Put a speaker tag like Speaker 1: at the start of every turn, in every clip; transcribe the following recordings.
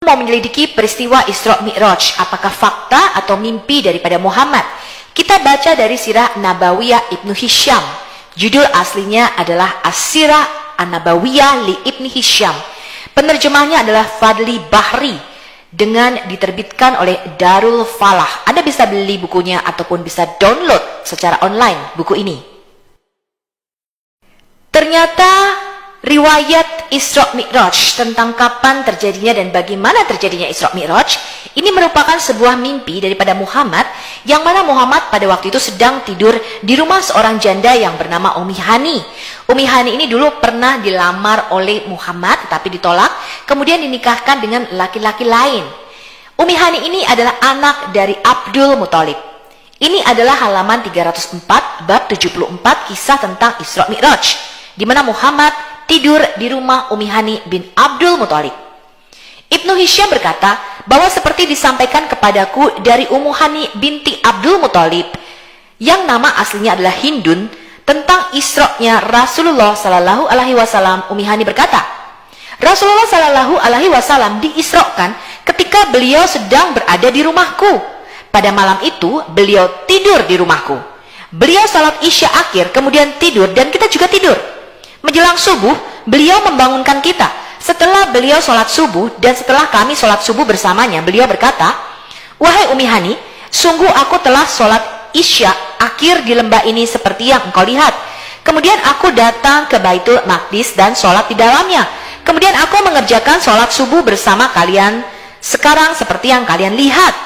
Speaker 1: Mau menyelidiki peristiwa Isra Mi'raj, apakah fakta atau mimpi daripada Muhammad? Kita baca dari Sirah Nabawiyah Ibnu Hisham. Judul aslinya adalah As-Sirah An-Nabawiyah li Ibni Hisham. Penerjemahnya adalah Fadli Bahri dengan diterbitkan oleh Darul Falah. Anda bisa beli bukunya ataupun bisa download secara online buku ini. Ternyata riwayat Isra Mi'raj tentang kapan terjadinya dan bagaimana terjadinya Isra Mi'raj ini merupakan sebuah mimpi daripada Muhammad, yang mana Muhammad pada waktu itu sedang tidur di rumah seorang janda yang bernama Ummi Hani. Ummi Hani ini dulu pernah dilamar oleh Muhammad tetapi ditolak, kemudian dinikahkan dengan laki-laki lain. Ummi Hani ini adalah anak dari Abdul Muthalib. Ini adalah halaman 304 bab 74 kisah tentang Isra Mi'raj, di mana Muhammad tidur di rumah Ummi Hani bin Abdul Muthalib. Ibnu Hisham berkata bahwa seperti disampaikan kepadaku dari Ummu Hani binti Abdul Muthalib, yang nama aslinya adalah Hindun, tentang Isra-nya Rasulullah Sallallahu Alaihi Wasallam. Ummi Hani berkata, Rasulullah Sallallahu Alaihi Wasallam diisrokan ketika beliau sedang berada di rumahku. Pada malam itu beliau tidur di rumahku. Beliau salat Isya akhir kemudian tidur dan kita juga tidur. Menjelang subuh, beliau membangunkan kita. Setelah beliau sholat subuh dan setelah kami sholat subuh bersamanya, beliau berkata, wahai Ummi Hani, sungguh aku telah sholat Isya akhir di lembah ini seperti yang engkau lihat. Kemudian aku datang ke Baitul Maqdis dan sholat di dalamnya. Kemudian aku mengerjakan sholat subuh bersama kalian sekarang seperti yang kalian lihat.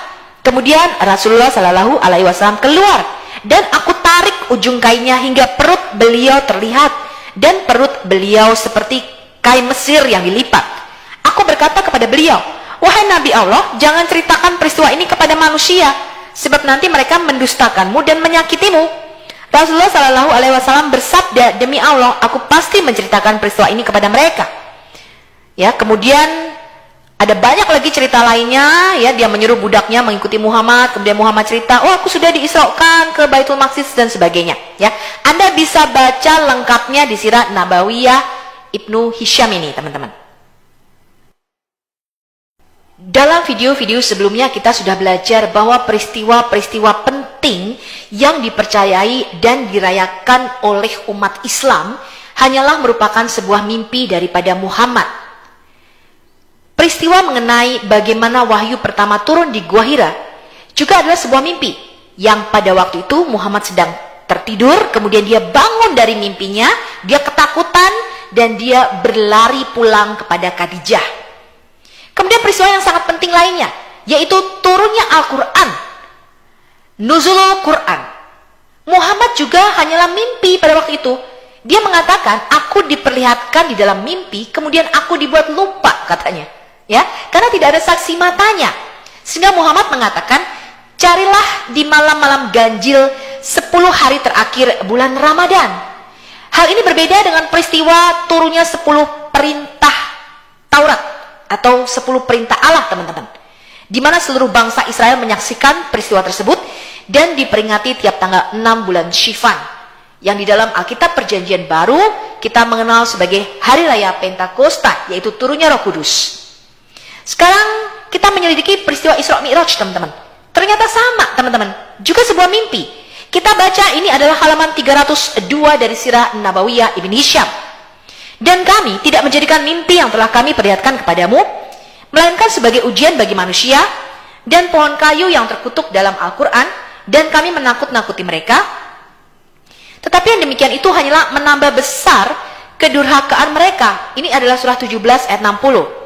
Speaker 1: Kemudian Rasulullah Shallallahu Alaihi Wasallam keluar dan aku tarik ujung kainnya hingga perut beliau terlihat. Dan perut beliau seperti kain Mesir yang dilipat. Aku berkata kepada beliau, wahai Nabi Allah, jangan ceritakan peristiwa ini kepada manusia, sebab nanti mereka mendustakanmu dan menyakitimu. Rasulullah Shallallahu Alaihi Wasallam bersabda, demi Allah, aku pasti menceritakan peristiwa ini kepada mereka. Ya, kemudian ada banyak lagi cerita lainnya. Ya, dia menyuruh budaknya mengikuti Muhammad. Kemudian Muhammad cerita, oh aku sudah diisrokan ke Baitul Maqdis dan sebagainya. Ya, Anda bisa baca lengkapnya di Sirah Nabawiyah Ibnu Hisham ini, teman-teman. Dalam video-video sebelumnya kita sudah belajar bahwa peristiwa-peristiwa penting yang dipercayai dan dirayakan oleh umat Islam hanyalah merupakan sebuah mimpi daripada Muhammad. Peristiwa mengenai bagaimana wahyu pertama turun di Gua Hira juga adalah sebuah mimpi yang pada waktu itu Muhammad sedang tertidur, kemudian dia bangun dari mimpinya, dia ketakutan dan dia berlari pulang kepada Khadijah. Kemudian peristiwa yang sangat penting lainnya yaitu turunnya Al-Quran, nuzulul Quran. Muhammad juga hanyalah mimpi pada waktu itu. Dia mengatakan, aku diperlihatkan di dalam mimpi, kemudian aku dibuat lupa, katanya. Ya, karena tidak ada saksi matanya. Sehingga Muhammad mengatakan, carilah di malam-malam ganjil 10 hari terakhir bulan Ramadan. Hal ini berbeda dengan peristiwa turunnya 10 perintah Taurat atau 10 perintah Allah, teman-teman. Di mana seluruh bangsa Israel menyaksikan peristiwa tersebut dan diperingati tiap tanggal 6 bulan Syifan. Yang di dalam Alkitab Perjanjian Baru kita mengenal sebagai Hari Raya Pentakosta, yaitu turunnya Roh Kudus. Sekarang kita menyelidiki peristiwa Isra Mi'raj, teman-teman. Ternyata sama, teman-teman. Juga sebuah mimpi. Kita baca ini adalah halaman 302 dari Sirah Nabawiyah Ibn Hisham. Dan kami tidak menjadikan mimpi yang telah kami perlihatkan kepadamu, melainkan sebagai ujian bagi manusia dan pohon kayu yang terkutuk dalam Al-Quran, dan kami menakut-nakuti mereka. Tetapi yang demikian itu hanyalah menambah besar kedurhakaan mereka. Ini adalah surah 17 ayat 60.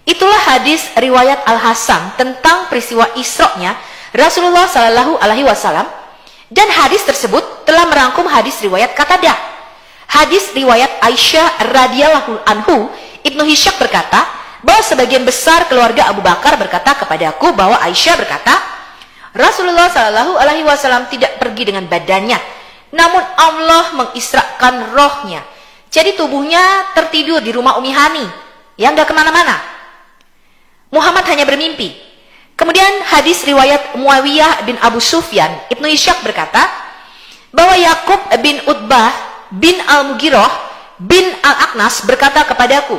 Speaker 1: Itulah hadis riwayat Al-Hasan tentang peristiwa Isra-nya Rasulullah Sallallahu Alaihi Wasallam, dan hadis tersebut telah merangkum hadis riwayat Qatadah. Hadis riwayat Aisyah radhiyallahu anhu, Ibnu Hisham berkata bahwa sebagian besar keluarga Abu Bakar berkata kepadaku bahwa Aisyah berkata, Rasulullah Sallallahu Alaihi Wasallam tidak pergi dengan badannya, namun Allah mengisrakan rohnya. Jadi tubuhnya tertidur di rumah Ummi Hani, yang gak kemana-mana. Muhammad hanya bermimpi. Kemudian hadis riwayat Muawiyah bin Abu Sufyan, Ibnu Ishaq berkata bahwa Yakub bin Utbah bin Al-Mughirah bin Al-Aqnas berkata kepadaku,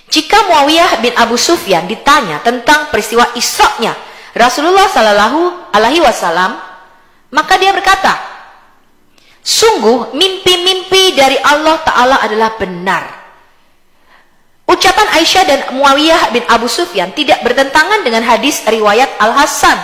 Speaker 1: Jika Muawiyah bin Abu Sufyan ditanya tentang peristiwa Isra-nya Rasulullah Shallallahu Alaihi Wasallam, maka dia berkata, sungguh mimpi-mimpi dari Allah Ta'ala adalah benar. Ucapan Aisyah dan Muawiyah bin Abu Sufyan tidak bertentangan dengan hadis riwayat Al-Hasan,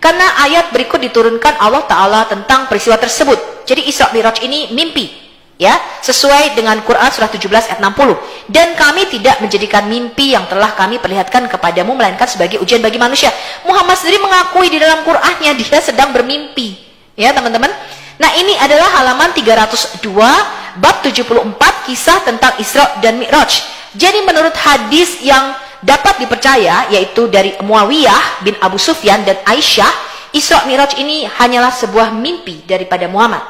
Speaker 1: karena ayat berikut diturunkan Allah Ta'ala tentang peristiwa tersebut. Jadi Isra Mi'raj ini mimpi, ya, sesuai dengan Quran surah 17 ayat 60. Dan kami tidak menjadikan mimpi yang telah kami perlihatkan kepadamu melainkan sebagai ujian bagi manusia. Muhammad sendiri mengakui di dalam Qurannya dia sedang bermimpi, ya teman-teman. Nah, ini adalah halaman 302 bab 74 kisah tentang Isra dan Mi'raj. Jadi menurut hadis yang dapat dipercaya, yaitu dari Muawiyah bin Abu Sufyan dan Aisyah, Isra Mi'raj ini hanyalah sebuah mimpi daripada Muhammad.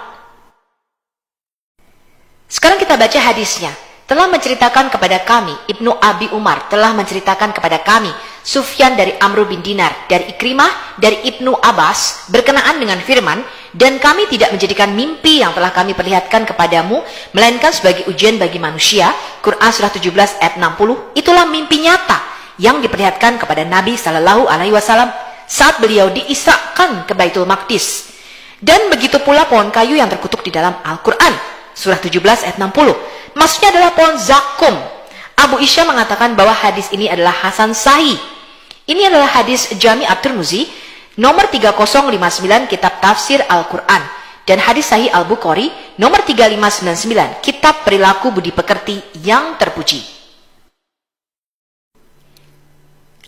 Speaker 1: Sekarang kita baca hadisnya. Telah menceritakan kepada kami, Ibnu Abi Umar telah menceritakan kepada kami, Sufyan dari Amr bin Dinar, dari Ikrimah, dari Ibnu Abbas, berkenaan dengan firman, dan kami tidak menjadikan mimpi yang telah kami perlihatkan kepadamu, melainkan sebagai ujian bagi manusia, Quran surah 17 ayat 60, itulah mimpi nyata yang diperlihatkan kepada Nabi Sallallahu Alaihi Wasallam saat beliau diisrakan ke Baitul Maqdis. Dan begitu pula pohon kayu yang terkutuk di dalam Al-Quran, surah 17 ayat 60. Maksudnya adalah pohon zakum. Abu Isya mengatakan bahwa hadis ini adalah Hasan Sahih. Ini adalah hadis Jami' At-Tirmizi nomor 3059 kitab tafsir Al-Quran. Dan hadis Sahih Al-Bukhari nomor 3599 kitab perilaku budi pekerti yang terpuji.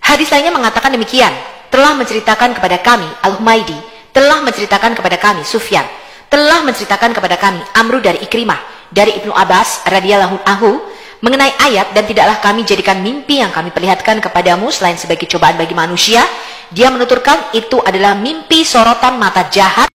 Speaker 1: Hadis lainnya mengatakan demikian. Telah menceritakan kepada kami Al-Humaydi, telah menceritakan kepada kami Sufyan, telah menceritakan kepada kami Amru dari Ikrimah, dari Ibnu Abbas radhiyallahu anhu mengenai ayat, dan tidaklah kami jadikan mimpi yang kami perlihatkan kepadamu selain sebagai cobaan bagi manusia. Dia menuturkan itu adalah mimpi sorotan mata jahat